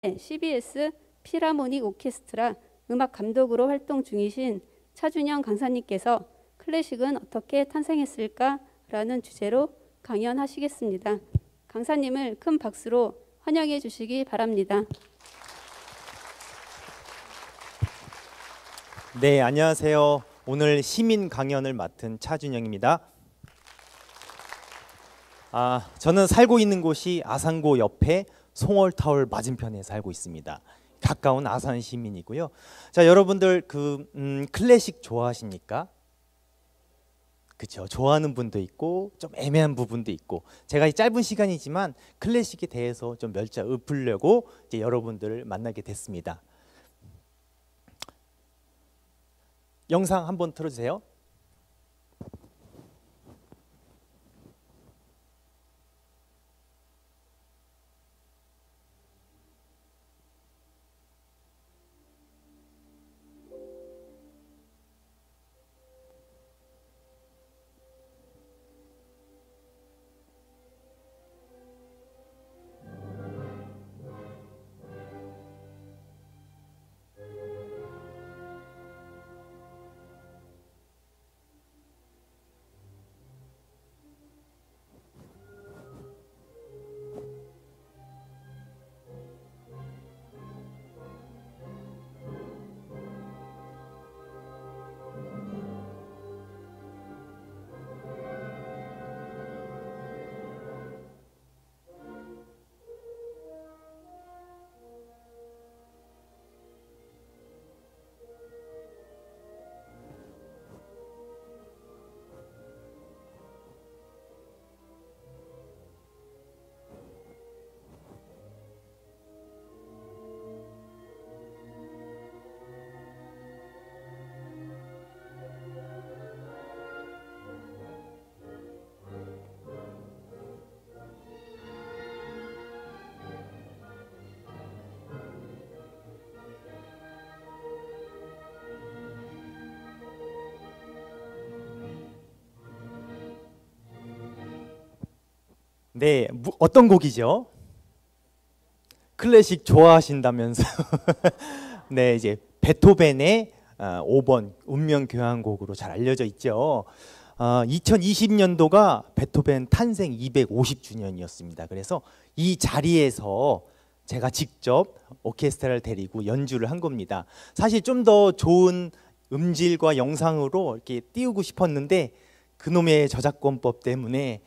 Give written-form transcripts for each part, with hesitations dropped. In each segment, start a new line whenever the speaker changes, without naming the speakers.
CBS 필하모닉 오케스트라 음악 감독으로 활동 중이신 차준영 강사님께서 클래식은 어떻게 탄생했을까? 라는 주제로 강연하시겠습니다. 강사님을 큰 박수로 환영해 주시기 바랍니다.
네, 안녕하세요. 오늘 시민 강연을 맡은 차준영입니다. 저는 살고 있는 곳이 아산고 옆에 송월타월 맞은편에 살고 있습니다. 가까운 아산 시민이고요. 자, 여러분들 클래식 좋아하십니까? 그렇죠. 좋아하는 분도 있고 좀 애매한 부분도 있고, 제가 이 짧은 시간이지만 클래식에 대해서 좀 읊으려고 이제 여러분들을 만나게 됐습니다. 영상 한번 틀어주세요. 네, 어떤 곡이죠? 클래식 좋아하신다면서. 네, 이제 베토벤의 5번 운명교향곡으로 잘 알려져 있죠. 2020년도가 베토벤 탄생 250주년이었습니다. 그래서 이 자리에서 제가 직접 오케스트라를 데리고 연주를 한 겁니다. 사실 좀 더 좋은 음질과 영상으로 이렇게 띄우고 싶었는데 그놈의 저작권법 때문에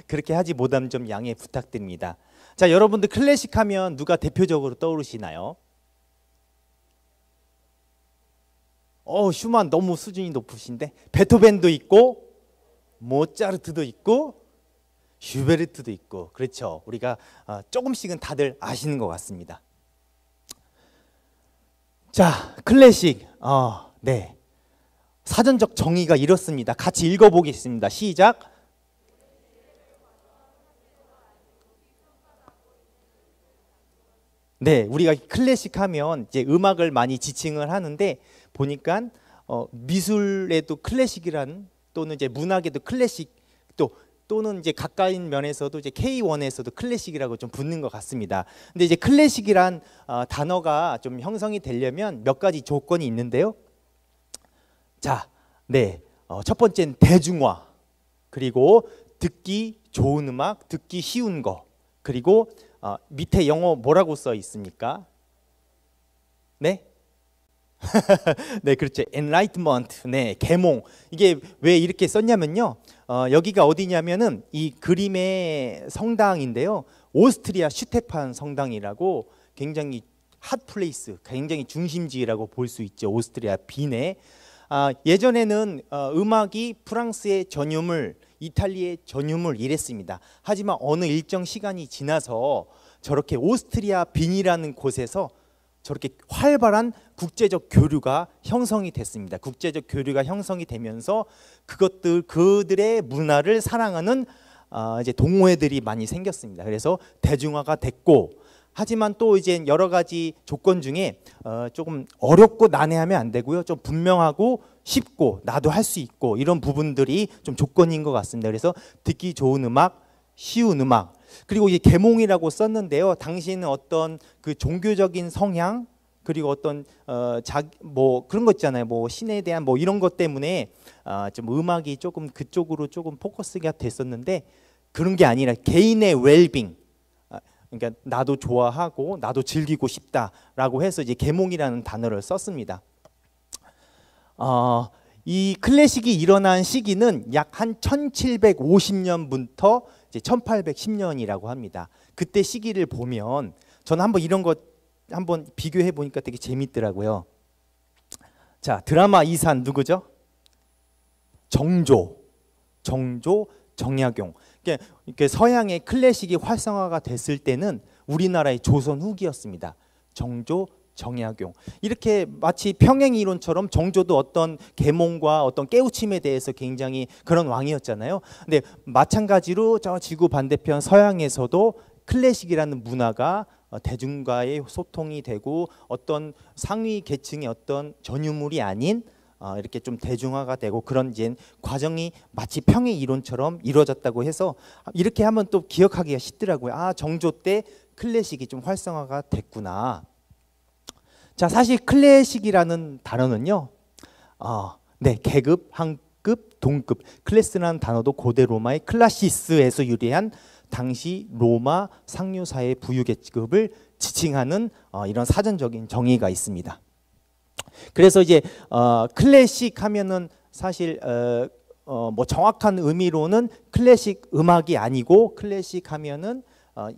그렇게 하지 못한 점 양해 부탁드립니다. 자, 여러분들 클래식 하면 누가 대표적으로 떠오르시나요? 슈만 너무 수준이 높으신데, 베토벤도 있고 모차르트도 있고 슈베르트도 있고, 그렇죠. 우리가 조금씩은 다들 아시는 것 같습니다. 자, 클래식 네, 사전적 정의가 이렇습니다. 같이 읽어보겠습니다. 시작. 네, 우리가 클래식 하면 이제 음악을 많이 지칭을 하는데, 보니까 미술에도 클래식이라는, 또는 이제 문학에도 클래식, 또는 이제 가까운 면에서도 이제 K1에서도 클래식이라고 좀 붙는 것 같습니다. 근데 이제 클래식이란 단어가 좀 형성이 되려면 몇 가지 조건이 있는데요. 자, 네, 첫 번째는 대중화, 그리고 듣기 좋은 음악, 듣기 쉬운 거, 그리고 밑에 영어 뭐라고 써 있습니까? 네? 네, 그렇죠. enlightenment, 네, 계몽. 이게 왜 이렇게 썼냐면요, 여기가 어디냐면은 이 그림의 성당인데요, 오스트리아 슈테판 성당이라고 굉장히 핫플레이스, 굉장히 중심지라고 볼 수 있죠. 오스트리아 빈에. 예전에는 음악이 프랑스의 전유물, 이탈리아의 전유물 이랬습니다. 하지만 어느 일정 시간이 지나서 저렇게 오스트리아 빈이라는 곳에서 저렇게 활발한 국제적 교류가 형성이 됐습니다. 국제적 교류가 형성이 되면서 그들의 문화를 사랑하는 이제 동호회들이 많이 생겼습니다. 그래서 대중화가 됐고, 하지만 또 이제 여러 가지 조건 중에 조금 어렵고 난해하면 안 되고요, 좀 분명하고 쉽고 나도 할 수 있고, 이런 부분들이 좀 조건인 것 같습니다. 그래서 듣기 좋은 음악, 쉬운 음악. 그리고 이 계몽이라고 썼는데요. 당시에는 어떤 그 종교적인 성향 그리고 어떤 뭐 그런 거 있잖아요. 뭐 신에 대한 뭐 이런 것 때문에 좀 음악이 조금 그쪽으로 조금 포커스가 됐었는데 그런 게 아니라 개인의 웰빙. 그러니까 나도 좋아하고 나도 즐기고 싶다라고 해서 이제 계몽이라는 단어를 썼습니다. 이 클래식이 일어난 시기는 약 한 1750년부터 이제 1810년이라고 합니다. 그때 시기를 보면 저는 한번 이런 거 한번 비교해 보니까 되게 재밌더라고요. 자, 드라마 이산 누구죠? 정조, 정약용. 이렇게 서양의 클래식이 활성화가 됐을 때는 우리나라의 조선 후기였습니다. 정조, 정약용. 이렇게 마치 평행 이론처럼 정조도 어떤 계몽과 어떤 깨우침에 대해서 굉장히 그런 왕이었잖아요. 근데 마찬가지로 저 지구 반대편 서양에서도 클래식이라는 문화가 대중과의 소통이 되고 어떤 상위 계층의 어떤 전유물이 아닌 이렇게 좀 대중화가 되고 그런 이제 과정이 마치 평행 이론처럼 이루어졌다고 해서 이렇게 하면 또 기억하기가 쉽더라고요. 아, 정조 때 클래식이 좀 활성화가 됐구나. 자, 사실 클래식이라는 단어는요, 네, 계급, 한급, 동급. 클래스라는 단어도 고대 로마의 클라시스에서 유래한 당시 로마 상류사회 부유계급을 지칭하는 이런 사전적인 정의가 있습니다. 그래서 이제 클래식 하면은 사실 뭐 정확한 의미로는 클래식 음악이 아니고 클래식 하면은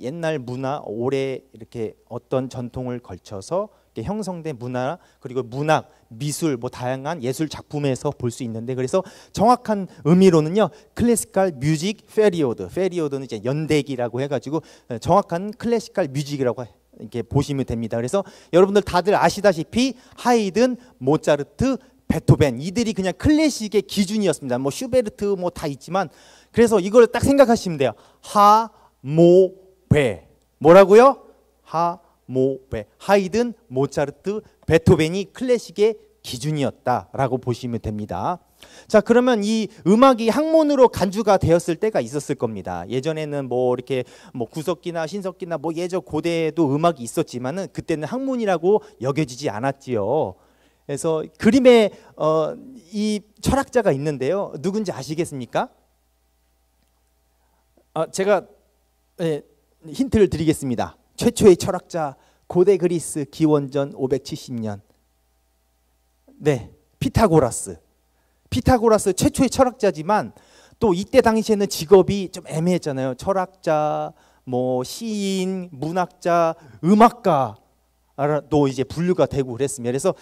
옛날 문화 오래 이렇게 어떤 전통을 걸쳐서 형성된 문화 그리고 문학, 미술 뭐 다양한 예술 작품에서 볼 수 있는데 그래서 정확한 의미로는요 클래시컬 뮤직 페리오드는 이제 연대기라고 해가지고 정확한 클래시컬 뮤직이라고 이렇게 보시면 됩니다. 그래서 여러분들 다들 아시다시피 하이든, 모차르트, 베토벤 이들이 그냥 클래식의 기준이었습니다. 뭐 슈베르트 뭐 다 있지만 그래서 이걸 딱 생각하시면 돼요. 하, 모, 베 뭐라고요? 하, 모, 베. 하이든, 모차르트, 베토벤이 클래식의 기준이었다라고 보시면 됩니다. 자, 그러면 이 음악이 학문으로 간주가 되었을 때가 있었을 겁니다. 예전에는 뭐 이렇게 뭐 구석기나 신석기나 뭐 예전 고대에도 음악이 있었지만은 그때는 학문이라고 여겨지지 않았지요. 그래서 그림에 이 철학자가 있는데요. 누군지 아시겠습니까? 제가 힌트를 드리겠습니다. 최초의 철학자 고대 그리스 기원전 570년. 네, 피타고라스 최초의 철학자지만 또 이때 당시에는 직업이 좀 애매했잖아요. 철학자, 뭐 시인, 문학자, 음악가 또 이제 분류가 되고 그랬습니다. 그래서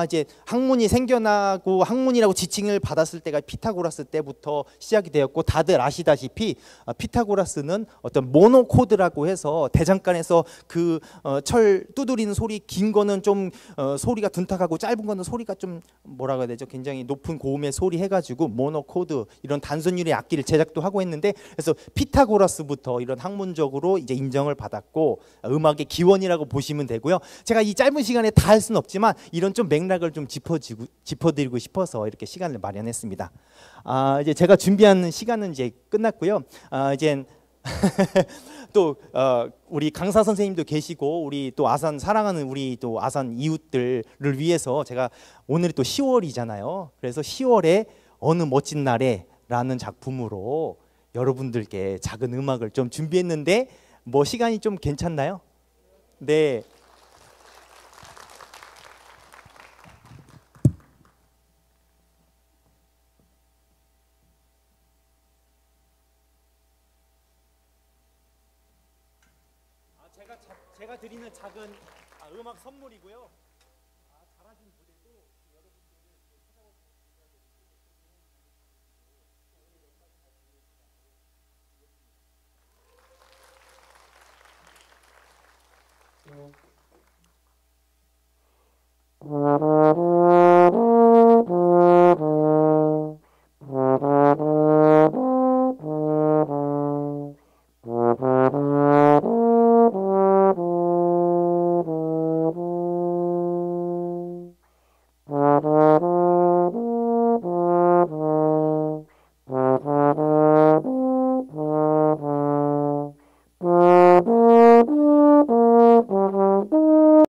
이제 학문이 생겨나고 학문이라고 지칭을 받았을 때가 피타고라스 때부터 시작이 되었고 다들 아시다시피 피타고라스는 어떤 모노코드라고 해서 대장간에서 그 철 두드리는 소리 긴 거는 좀 소리가 둔탁하고 짧은 거는 소리가 좀 뭐라고 해야 되죠? 굉장히 높은 고음의 소리 해가지고 모노코드 이런 단선율의 악기를 제작도 하고 했는데 그래서 피타고라스부터 이런 학문적으로 이제 인정을 받았고 음악의 기원이라고 보시면 되고요. 제가 이 짧은 시간에 다 할 수는 없지만 이런 좀 맥락을 좀 짚어드리고 싶어서 이렇게 시간을 마련했습니다. 이제 제가 준비한 시간은 이제 끝났고요. 이제 또 우리 강사 선생님도 계시고 우리 또 아산 사랑하는 우리 또 아산 이웃들을 위해서 제가 오늘이 또 10월이잖아요. 그래서 10월에 어느 멋진 날에라는 작품으로 여러분들께 작은 음악을 좀 준비했는데 뭐 시간이 좀 괜찮나요? 네. 제가 드리는 작은 음악 선물이고요.